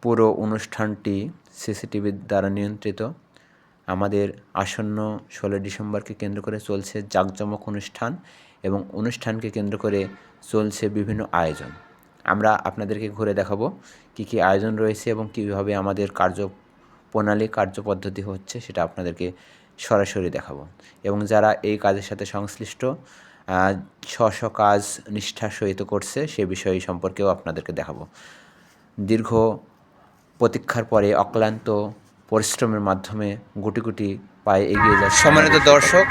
পুরো অনুষ্ঠানটি সিসিটিভির দ্বারা নিয়ন্ত্রিত। আমাদের আসন্ন 16 ডিসেম্বরকে কেন্দ্র করে চলছে জাঁকজমক অনুষ্ঠান এবং অনুষ্ঠানকে কেন্দ্র করে চলছে বিভিন্ন আয়োজন। আমরা আপনাদেরকে ঘুরে দেখাবো কী কী আয়োজন রয়েছে এবং কীভাবে আমাদের কার্যপ্রণালী কার্যপদ্ধতি হচ্ছে সেটা আপনাদেরকে সরাসরি দেখাবো। এবং যারা এই কাজের সাথে সংশ্লিষ্ট স্ব কাজ নিষ্ঠার সহিত করছে সে বিষয় সম্পর্কেও আপনাদেরকে দেখাবো। দীর্ঘ প্রতীক্ষার পরে অক্লান্ত পরিশ্রমের মাধ্যমে গুটি গুটি পায়ে এগিয়ে যাচ্ছে। সম্মানিত দর্শক,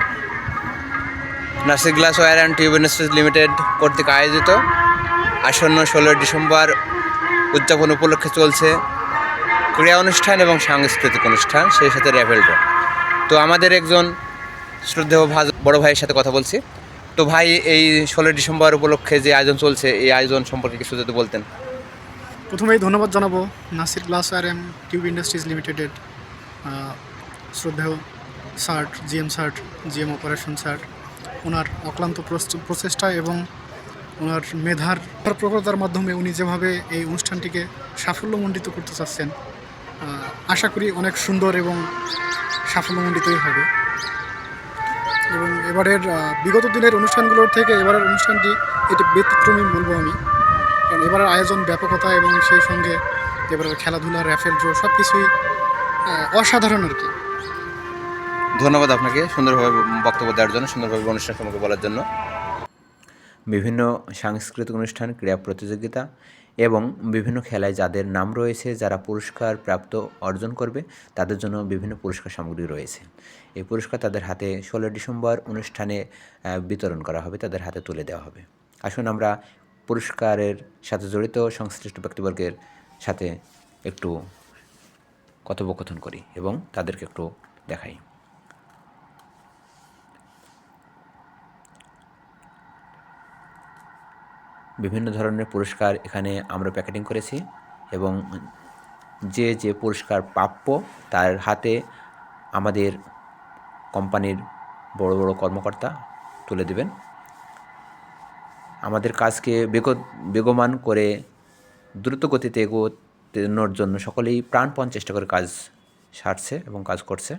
Nasir glass ware and tube industries limited কর্তৃক আয়োজিত আসন্ন 16 ডিসেম্বর উদযাপন উপলক্ষে চলছে ক্রীড়া অনুষ্ঠান এবং সাংস্কৃতিক অনুষ্ঠান, সেই সাথে র্যাফেল ড্র। তো আমাদের একজন শ্রদ্ধেয় বড় ভাইয়ের সাথে কথা বলছি। তো ভাই, এই 16 ডিসেম্বর উপলক্ষে যে আয়োজন চলছে এই আয়োজন সম্পর্কে কিছু যদি বলতেন। প্রথমেই ধন্যবাদ জানাবো Nasir glass ware and tube industries লিমিটেডের শ্রদ্ধেয় সার্ট জিএম অপারেশন সার্ট, ওনার অক্লান্ত প্রচেষ্টা এবং ওনার মেধার প্রখরতার মাধ্যমে উনি যেভাবে এই অনুষ্ঠানটিকে সাফল্যমণ্ডিত করতে চাচ্ছেন, আশা করি অনেক সুন্দর এবং সাফল্যমণ্ডিতই হবে। এবং এবারের বিগত দিনের অনুষ্ঠানগুলোর থেকে এবারের অনুষ্ঠানটি এটি ব্যতিক্রমী বলবো আমি, কারণ এবারের আয়োজন ব্যাপকতা এবং সেই সঙ্গে এবারের খেলাধুলা, র্যাফেল ড্র সব কিছুই অসাধারণ আর কি। ধন্যবাদ আপনাকে সুন্দরভাবে বক্তব্য দেওয়ার জন্য, সুন্দরভাবে অনুষ্ঠান সম্পর্কে বলার জন্য। বিভিন্ন সাংস্কৃতিক অনুষ্ঠান, ক্রীড়া প্রতিযোগিতা এবং বিভিন্ন খেলায় যাদের নাম রয়েছে, যারা পুরস্কার প্রাপ্ত অর্জন করবে তাদের জন্য বিভিন্ন পুরস্কার সামগ্রী রয়েছে। এই পুরস্কার তাদের হাতে 16 ডিসেম্বর অনুষ্ঠানে বিতরণ করা হবে, তাদের হাতে তুলে দেওয়া হবে। আসুন আমরা পুরস্কারের সাথে জড়িত সংশ্লিষ্ট ব্যক্তিবর্গের সাথে একটু কথোপকথন করি এবং তাদেরকে একটু দেখাই। বিভিন্ন ধরনের পুরস্কার এখানে আমরা প্যাকেটিং করেছি এবং যে যে পুরস্কার প্রাপ্য তার হাতে আমাদের কোম্পানির বড় বড় কর্মকর্তা তুলে দেবেন। আমাদের কাজকে বেগবান করে দ্রুত গতিতে এগোনোর জন্য সকলেই প্রাণপণ চেষ্টা করে কাজ সারছে এবং কাজ করছে।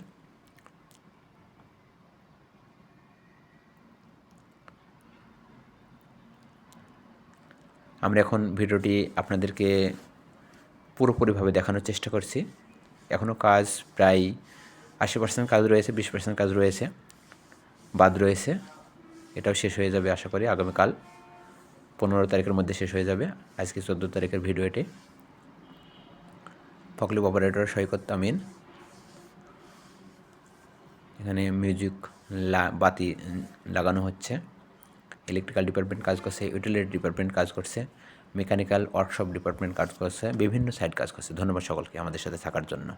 আমরা এখন ভিডিওটি আপনাদেরকে পুরোপুরিভাবে দেখানোর চেষ্টা করছি। এখনও কাজ প্রায় 80% কাজ রয়েছে, 20% কাজ রয়েছে, বাদ রয়েছে। এটাও শেষ হয়ে যাবে আশা করি আগামীকাল 15 তারিখের মধ্যে শেষ হয়ে যাবে। আজকে 14 তারিখের ভিডিও এটি। ফকলিফ অপারেটর সৈকত আমিন। এখানে মিউজিক বাতি লাগানো হচ্ছে। ইলেকট্রিক্যাল ডিপার্টমেন্ট কাজ করছে, ইউটিলিটি ডিপার্টমেন্ট কাজ করছে, মেকানিক্যাল ওয়ার্কশপ ডিপার্টমেন্ট কাজ করছে, বিভিন্ন সাইড কাজ করছে। ধন্যবাদ সকলকে আমাদের সাথে থাকার জন্য।